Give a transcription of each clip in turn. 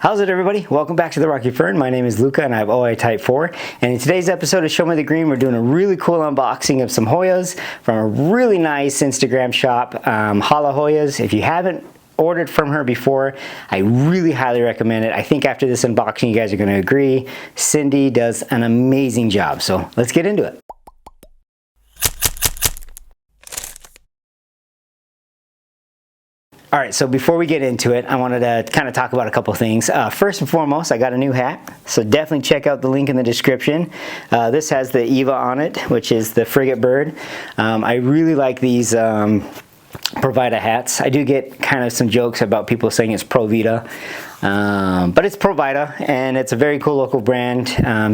How's it, everybody? Welcome back to the Rocky Fern. My name is Luca and I have Hoya Type 4. And in today's episode of Show Me the Green, we're doing a really cool unboxing of some Hoyas from a really nice Instagram shop, Hoyas. If you haven't ordered from her before, I really highly recommend it. I think after this unboxing, you guys are going to agree. Cindy does an amazing job. So let's get into it. All right, so before we get into it, I wanted to kind of talk about a couple things. First and foremost, I got a new hat, so definitely check out the link in the description. This has the Eva on it, which is the frigate bird. I really like these Provida hats. I do get kind of some jokes about people saying it's Pro Vita, but it's Provida, and it's a very cool local brand.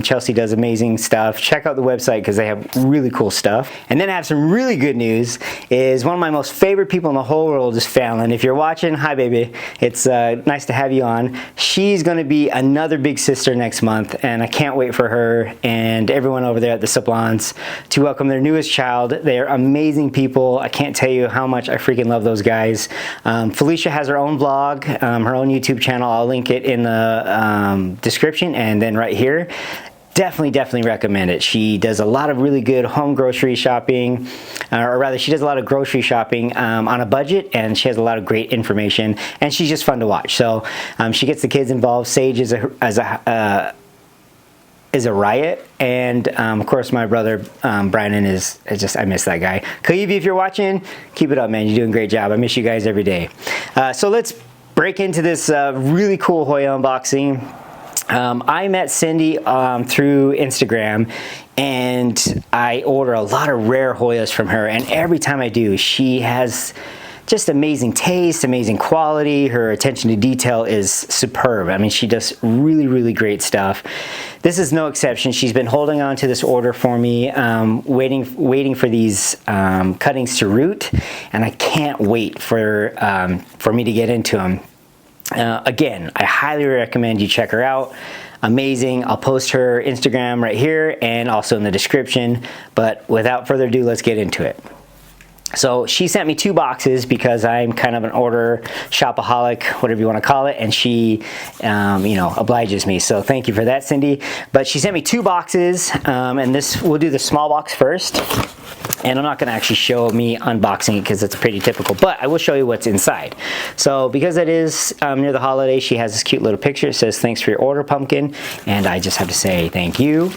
Chelsea does amazing stuff. Check out the website because they have really cool stuff. And then I have some really good news. Is one of my most favorite people in the whole world is Fallon. If you're watching, hi baby. It's nice to have you on. She's going to be another big sister next month, and I can't wait for her and everyone over there at the Sablans to welcome their newest child. They're amazing people. I can't tell you how much I freaking love those guys. Felicia has her own vlog, her own YouTube channel. I'll link it in the description and then right here. Definitely recommend it. She does a lot of really good home grocery shopping, or rather she does a lot of grocery shopping on a budget, and she has a lot of great information, and she's just fun to watch. So she gets the kids involved. Sage is a riot, and of course my brother Brian is just, I miss that guy. Kaua'i, if you're watching, keep it up, man. You're doing a great job. I miss you guys every day. So let's break into this really cool Hoya unboxing. I met Cindy through Instagram, and I order a lot of rare Hoyas from her, and every time I do, she has just amazing taste, amazing quality. Her attention to detail is superb. I mean, she does really great stuff. This is no exception. She's been holding on to this order for me, waiting for these cuttings to root, and I can't wait for me to get into them. Again, I highly recommend you check her out. Amazing. I'll post her Instagram right here and also in the description. But without further ado, let's get into it. So she sent me 2 boxes because I'm kind of an order shopaholic, whatever you want to call it, and she, you know, obliges me. So thank you for that, Cindy. But she sent me 2 boxes, and we'll do the small box first. And I'm not going to actually show me unboxing it because it's pretty typical, but I will show you what's inside. So because it is near the holiday, she has this cute little picture. It says, "Thanks for your order, pumpkin." And I just have to say thank you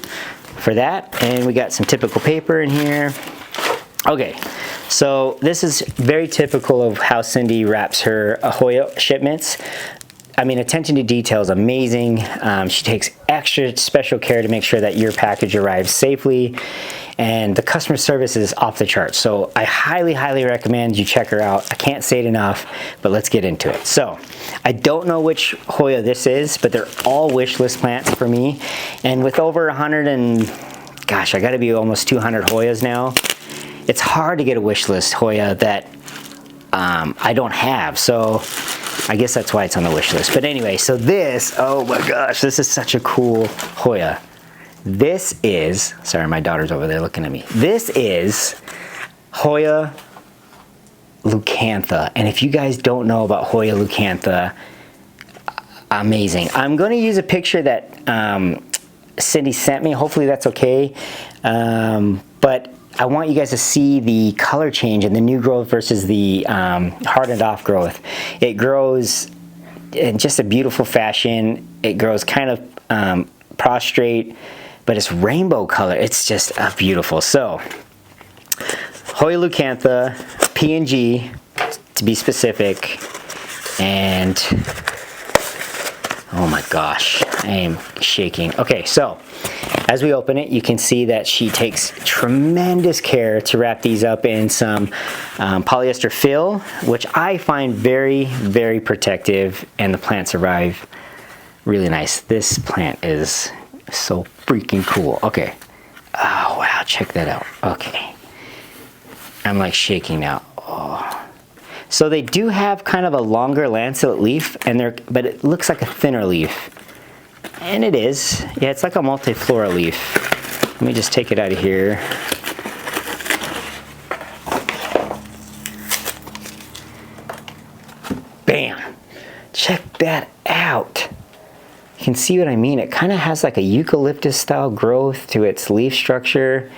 for that. And we got some typical paper in here. Okay, so this is very typical of how Cindy wraps her Hoya shipments. I mean, attention to detail is amazing. She takes extra special care to make sure that your package arrives safely, and the customer service is off the charts. So I highly recommend you check her out. I can't say it enough, but let's get into it. So I don't know which Hoya this is, but they're all wish list plants for me. And with over 100 and, gosh, I gotta be almost 200 Hoyas now. It's hard to get a wish list Hoya that I don't have, so I guess that's why it's on the wish list. But anyway, so this, oh my gosh, this is such a cool Hoya. This is, sorry, my daughter's over there looking at me. This is Hoya leucantha, and if you guys don't know about Hoya leucantha, amazing. I'm going to use a picture that Cindy sent me. Hopefully that's okay, but I want you guys to see the color change in the new growth versus the hardened off growth. It grows in just a beautiful fashion. It grows kind of prostrate, but it's rainbow color. It's just beautiful. So Hoya leucantha, P&G to be specific, and oh my gosh, I am shaking. Okay, so as we open it, you can see that she takes tremendous care to wrap these up in some polyester fill, which I find very protective, and the plants arrive really nice. This plant is so freaking cool. Okay. Oh, wow, check that out. Okay. I'm like shaking now. Oh. So they do have kind of a longer lanceolate leaf, but it looks like a thinner leaf. And it is. Yeah, it's like a multiflora leaf. Let me just take it out of here. Bam! Check that out. You can see what I mean. It kind of has like a eucalyptus style growth to its leaf structure,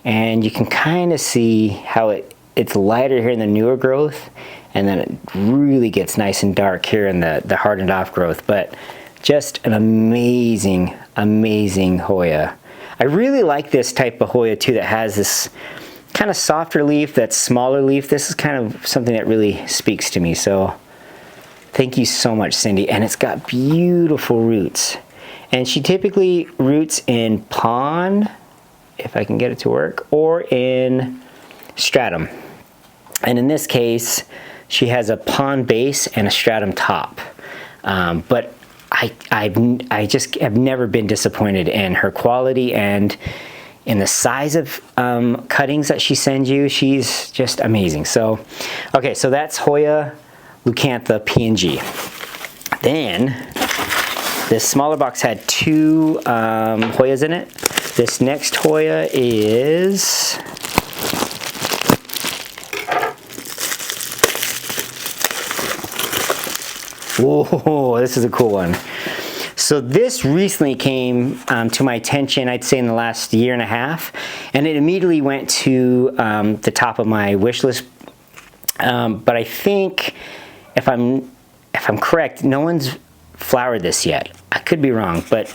and you can kind of see how it's lighter here in the newer growth, and then it really gets nice and dark here in the hardened off growth. But just an amazing, amazing Hoya. I really like this type of Hoya too that has this kind of softer leaf, that smaller leaf. This is kind of something that really speaks to me. So thank you so much, Cindy. And it's got beautiful roots. And she typically roots in pond, if I can get it to work, or in stratum. And in this case, she has a pond base and a stratum top. But I just have never been disappointed in her quality and in the size of cuttings that she sends you. She's just amazing. So, okay, so that's Hoya leucantha PNG. Then this smaller box had 2 Hoyas in it. This next Hoya is whoa, this is a cool one. So this recently came to my attention, I'd say in the last year and a half, and it immediately went to the top of my wish list. But I think, if I'm correct, no one's flowered this yet. I could be wrong, but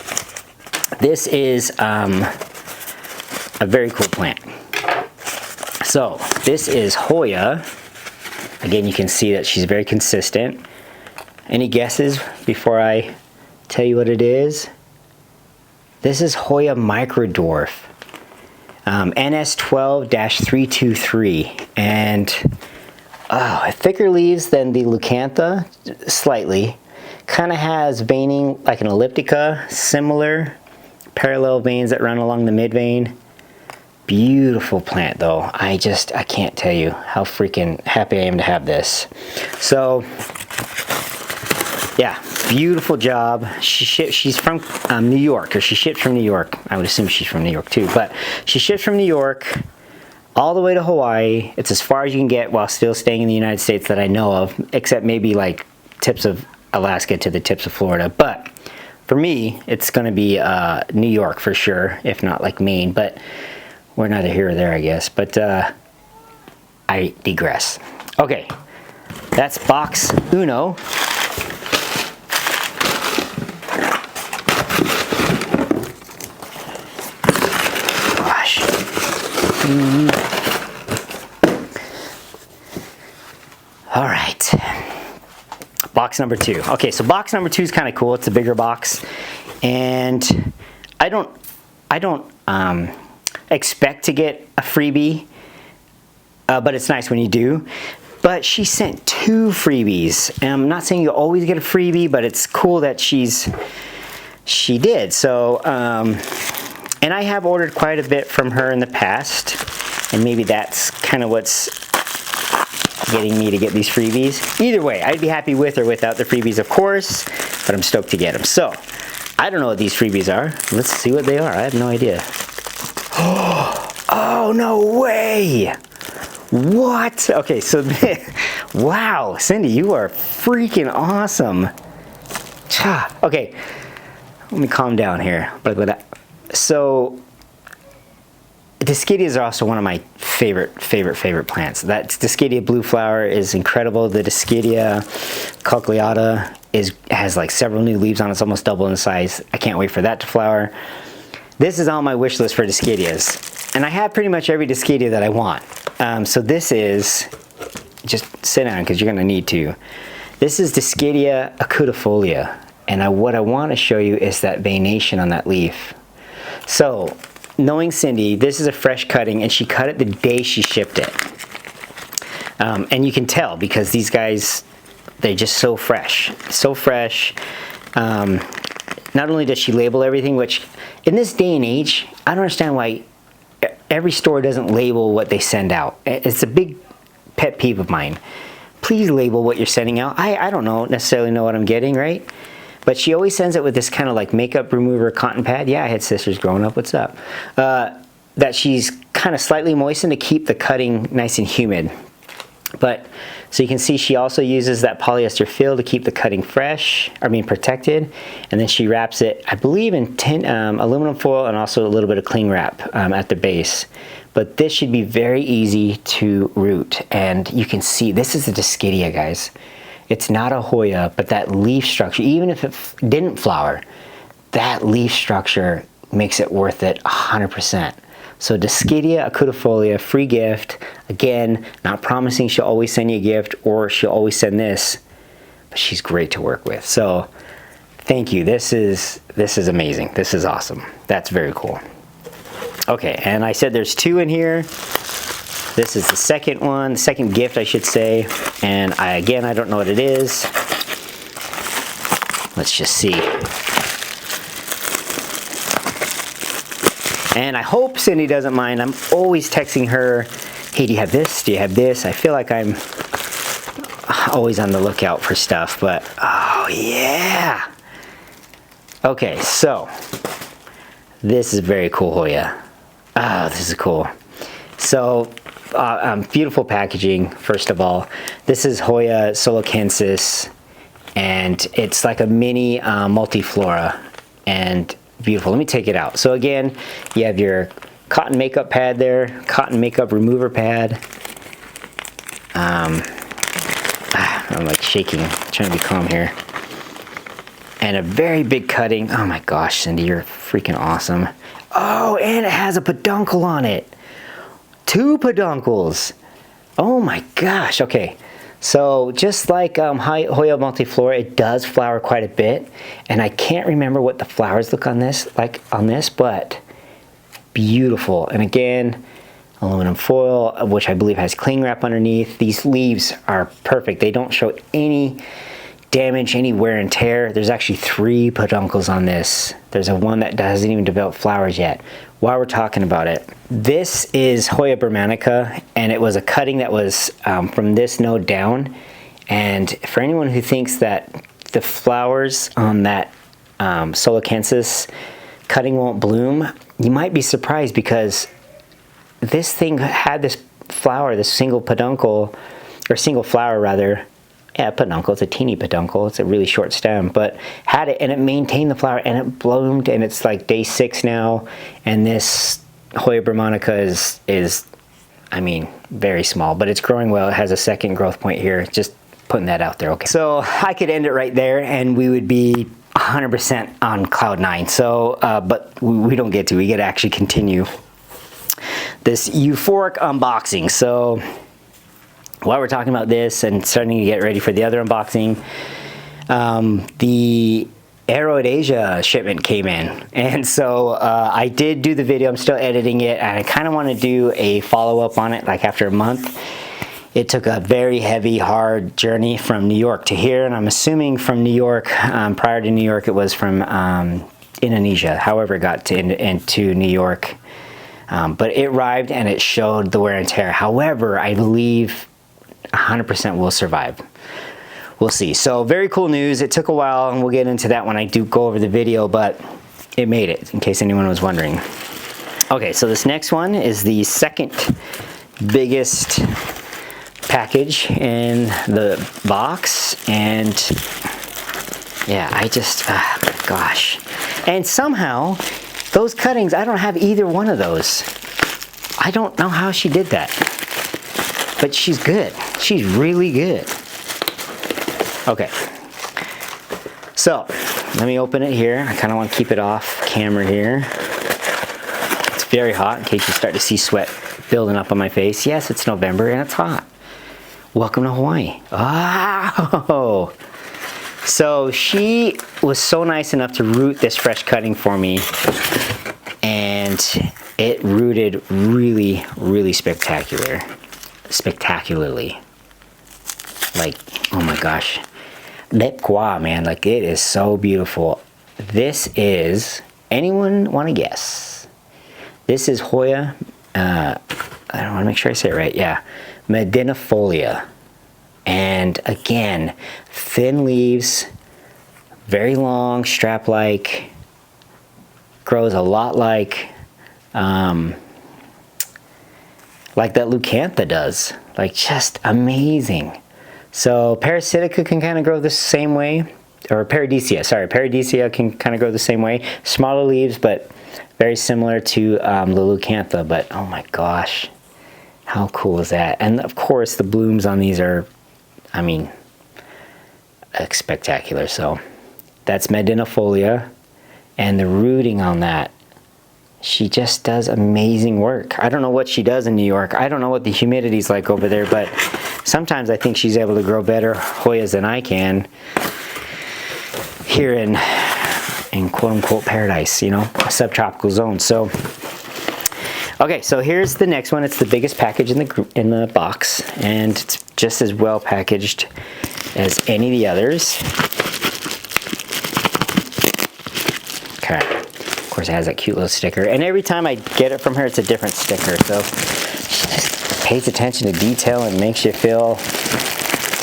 this is a very cool plant. So this is Hoya. Again, you can see that she's very consistent. Any guesses before I tell you what it is? This is Hoya Microdwarf, NS12-323, and thicker leaves than the leucantha, slightly. Kind of has veining like an elliptica, similar parallel veins that run along the mid vein. Beautiful plant though. I can't tell you how freaking happy I am to have this. So yeah, beautiful job. She's from New York, or she shipped from New York. I would assume she's from New York too, but she shipped from New York all the way to Hawaii. It's as far as you can get while still staying in the United States that I know of, except maybe like tips of Alaska to the tips of Florida. But for me, it's going to be New York for sure, if not like Maine. But we're neither here or there, I guess. But I digress. Okay, that's box uno. All right, box number 2. Okay, so box number 2 is kind of cool. It's a bigger box, and I don't expect to get a freebie, but it's nice when you do. But she sent 2 freebies, and I'm not saying you always get a freebie, but it's cool that she did. So, and I have ordered quite a bit from her in the past, and maybe that's kind of what's getting me to get these freebies. Either way, I'd be happy with or without the freebies, of course, but I'm stoked to get them. So, I don't know what these freebies are. Let's see what they are. I have no idea. Oh, no way! What? Okay, so, wow, Cindy, you are freaking awesome. Okay, let me calm down here. So, Discidias are also one of my favorite plants. That Discidia blue flower is incredible. The Discidia calceolata has like several new leaves on it. It's almost double in size. I can't wait for that to flower. This is on my wish list for Discidias, and I have pretty much every Discidia that I want. So this is, just sit down because you're going to need to. This is Discidia acudifolia, and what I want to show you is that veination on that leaf. So, knowing Cindy, this is a fresh cutting, and she cut it the day she shipped it. And you can tell because these guys, they're just so fresh. So fresh. Not only does she label everything, which in this day and age, I don't understand why every store doesn't label what they send out. It's a big pet peeve of mine. Please label what you're sending out. I don't necessarily know what I'm getting, right? But she always sends it with this kind of like makeup remover cotton pad. Yeah, I had sisters growing up. What's up? That she's kind of slightly moistened to keep the cutting nice and humid. But So you can see she also uses that polyester fill to keep the cutting fresh, protected. And then she wraps it, I believe, in aluminum foil and also a little bit of cling wrap at the base. But this should be very easy to root. And you can see, this is a Dischidia, guys. It's not a Hoya, but that leaf structure, even if it didn't flower, that leaf structure makes it worth it 100%. So Dischidia acudifolia, free gift. Again, not promising she'll always send you a gift or she'll always send this, but she's great to work with. So thank you. This is amazing. This is awesome. That's very cool. Okay, and I said there's 2 in here. This is the second one, the second gift, I should say. And again, I don't know what it is. Let's just see. And I hope Cindy doesn't mind. I'm always texting her, hey, do you have this? Do you have this? I feel like I'm always on the lookout for stuff, but oh yeah. Okay, so this is very cool, Hoya. Oh, this is cool. So beautiful packaging, first of all. This is Hoya solokensis, and it's like a mini multiflora, and beautiful. Let me take it out. So again, you have your cotton makeup pad there, cotton makeup remover pad. I'm like shaking, trying to be calm here. And a very big cutting. Oh my gosh, Cindy, you're freaking awesome. Oh, and it has a peduncle on it. 2 peduncles. Oh my gosh, okay. So just like Hoya multiflora, it does flower quite a bit, and I can't remember what the flowers look on this, but beautiful. And again, aluminum foil, which I believe has cling wrap underneath. These leaves are perfect. They don't show any damage, any wear and tear. There's actually 3 peduncles on this. There's one that hasn't even developed flowers yet. While we're talking about it, this is Hoya bermanica, and it was a cutting that was from this node down. And for anyone who thinks that the flowers on that solokensis cutting won't bloom, you might be surprised, because this thing had this flower, this single peduncle, or single flower rather. Yeah, peduncle, it's a teeny peduncle, it's a really short stem, but had it, and it maintained the flower, and it bloomed, and it's like day 6 now, and this Hoya bermanica is, I mean, very small, but it's growing well. It has a second growth point here, just putting that out there, okay. So I could end it right there, and we would be 100% on cloud 9, so, but we don't get to, we get to actually continue this euphoric unboxing. So while we're talking about this and starting to get ready for the other unboxing, the Asia shipment came in, and so I did do the video. I'm still editing it, and I kind of want to do a follow-up on it, like after a month. It took a very heavy, hard journey from New York to here, and I'm assuming from New York, prior to New York, it was from Indonesia. However, it got to into New York, but it arrived and it showed the wear and tear. However, I believe 100% will survive. We'll see. So very cool news. It took a while, and we'll get into that when I do go over the video, but it made it, in case anyone was wondering. Okay, so this next one is the second biggest package in the box, and yeah, I just, gosh. And somehow, those cuttings, I don't have either one of those. I don't know how she did that. But she's good. She's really good. Okay. So, let me open it here. I kind of want to keep it off camera here. It's very hot, in case you start to see sweat building up on my face. Yes, it's November and it's hot. Welcome to Hawaii. Oh! So she was so nice enough to root this fresh cutting for me, and it rooted really, really spectacularly. Like, oh my gosh. Lep Kaua'i, man, like it is so beautiful. This is, anyone want to guess? This is Hoya, I don't want to make sure I say it right, yeah. Medinifolia. And again, thin leaves, very long, strap-like, grows a lot like that Leucantha does. Like, just amazing. So Parasitica can kind of grow the same way, or Paradisea, sorry, Paradisea can kind of grow the same way. Smaller leaves, but very similar to Leucantha, but oh my gosh, how cool is that? And of course the blooms on these are, I mean, spectacular. So that's Medinifolia, and the rooting on that, she just does amazing work. I don't know what she does in New York. I don't know what the humidity's like over there, but sometimes I think she's able to grow better Hoyas than I can here in quote-unquote paradise, you know, a subtropical zone. So, okay, so here's the next one. It's the biggest package in the box, and it's just as well packaged as any of the others. Okay, of course it has that cute little sticker, and every time I get it from her, it's a different sticker. So she just pays attention to detail and makes you feel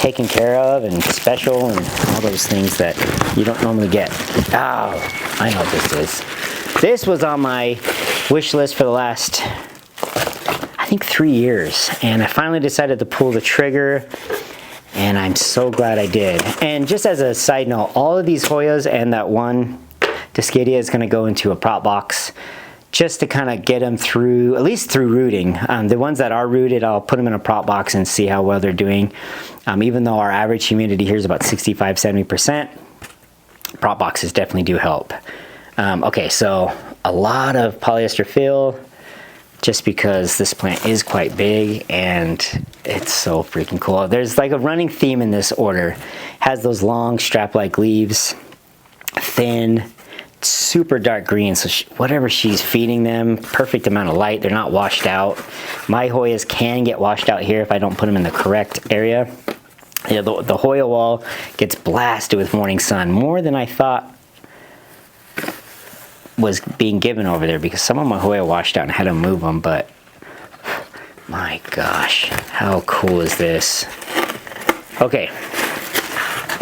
taken care of and special and all those things that you don't normally get. Oh, I know what this is. This was on my wish list for the last, I think, 3 years, and I finally decided to pull the trigger, and I'm so glad I did. And just as a side note, all of these Hoyas and that one Discadia is going to go into a prop box just to kind of get them through, at least through rooting. The ones that are rooted, I'll put them in a prop box and see how well they're doing. Even though our average humidity here is about 65–70%, prop boxes definitely do help. Okay, so a lot of polyester fill, just because this plant is quite big and it's so freaking cool. There's like a running theme in this order. Has those long strap-like leaves, thin, super dark green, so whatever she's feeding them, perfect amount of light. They're not washed out. My Hoyas can get washed out here if I don't put them in the correct area. Yeah, the Hoya wall gets blasted with morning sun, more than I thought was being given over there, because some of my Hoya washed out and I had to move them. But my gosh, how cool is this? Okay,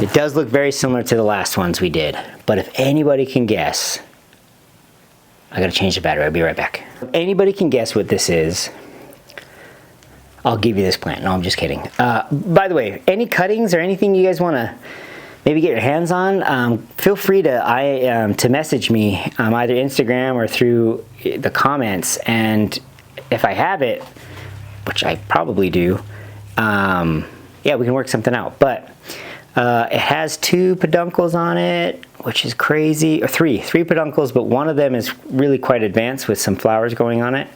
it does look very similar to the last ones we did, but if anybody can guess, I gotta change the battery, I'll be right back. If anybody can guess what this is, I'll give you this plant. No, I'm just kidding. By the way, any cuttings or anything you guys wanna maybe get your hands on, feel free to message me, either Instagram or through the comments, and if I have it, which I probably do, yeah, we can work something out. But it has 2 peduncles on it, which is crazy, or three peduncles, but one of them is really quite advanced with some flowers going on it.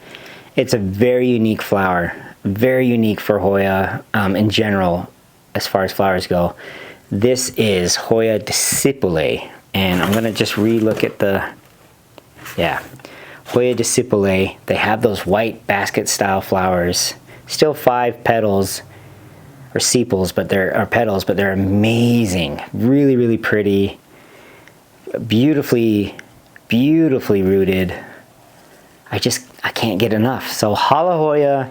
It's a very unique flower, very unique for Hoya in general, as far as flowers go. This is Hoya discipulae, and I'm gonna just re-look at the, yeah, Hoya discipulae. They have those white basket style flowers, still 5 petals, or sepals, but they're petals, but they're amazing. Really, really pretty. Beautifully, beautifully rooted. I can't get enough. So Hala Hoya,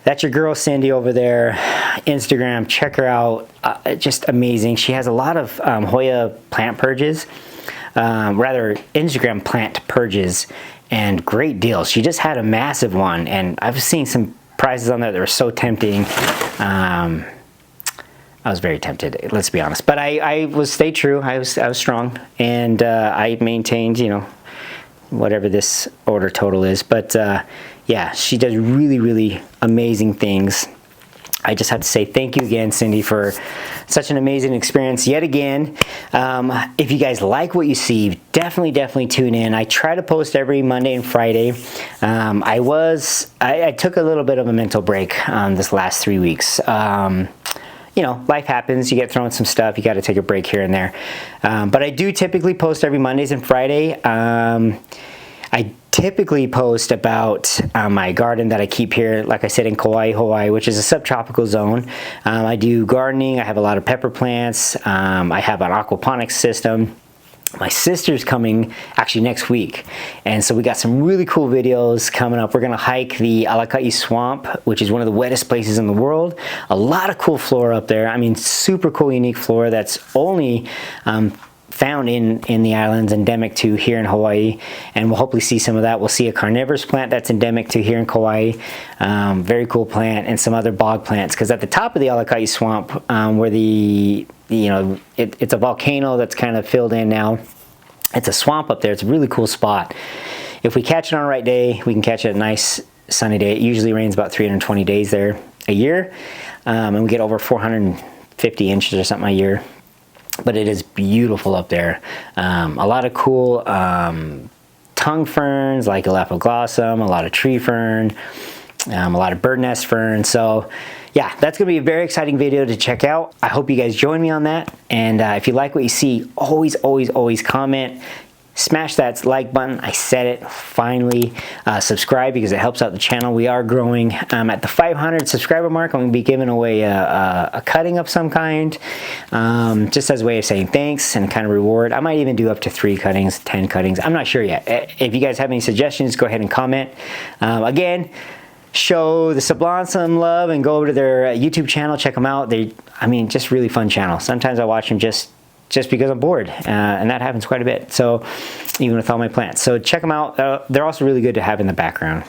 that's your girl Cindy over there. Instagram, check her out. Just amazing. She has a lot of Hoya plant purges, rather Instagram plant purges, and great deals. She just had a massive one, and I've seen some prices on there that were so tempting. I was very tempted, let's be honest, but I stayed true. I was strong, and I maintained, you know, whatever this order total is. But yeah, she does really, really amazing things. I just have to say thank you again, Cindy, for such an amazing experience yet again. If you guys like what you see, definitely tune in. I try to post every Monday and Friday. I took a little bit of a mental break this last 3 weeks. You know, life happens, you get thrown some stuff, you got to take a break here and there. But I do typically post every Mondays and Friday. I typically post about my garden that I keep here, like I said, in Kaua'i, Hawaii, which is a subtropical zone. I do gardening. I have a lot of pepper plants. I have an aquaponics system. My sister's coming actually next week, and so we got some really cool videos coming up. We're gonna hike the Kaua'i swamp, which is one of the wettest places in the world. A lot of cool flora up there. I mean, super cool, unique flora that's only found in the islands, endemic to here in Hawaii, and we'll hopefully see some of that. We'll see a carnivorous plant that's endemic to here in Kaua'i, very cool plant, and some other bog plants, because at the top of the Kaua'i swamp, where it's a volcano that's kind of filled in now, it's a swamp up there. It's a really cool spot. If we catch it on the right day, we can catch it a nice sunny day. It usually rains about 320 days there a year, and we get over 450 inches or something a year. But it is beautiful up there. A lot of cool tongue ferns like Elaphoglossum, a lot of tree fern, a lot of bird nest fern. So yeah, that's gonna be a very exciting video to check out. I hope you guys join me on that. And if you like what you see, always comment. Smash that like button. I said it, finally. Subscribe, because it helps out the channel. We are growing. At the 500 subscriber mark, I'm going to be giving away a cutting of some kind, just as a way of saying thanks and kind of reward. I might even do up to 3 cuttings, 10 cuttings. I'm not sure yet. If you guys have any suggestions, go ahead and comment. Again, show the Sablan some love and go over to their YouTube channel. Check them out. Just really fun channel. Sometimes I watch them just because I'm bored, and that happens quite a bit. So even with all my plants, so check them out. They're also really good to have in the background.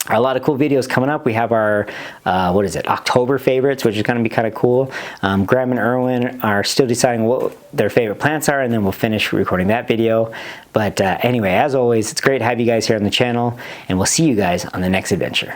A lot of cool videos coming up. We have our October favorites, which is going to be kind of cool. Graham and Irwin are still deciding what their favorite plants are, and then we'll finish recording that video. But anyway, as always, it's great to have you guys here on the channel, and we'll see you guys on the next adventure.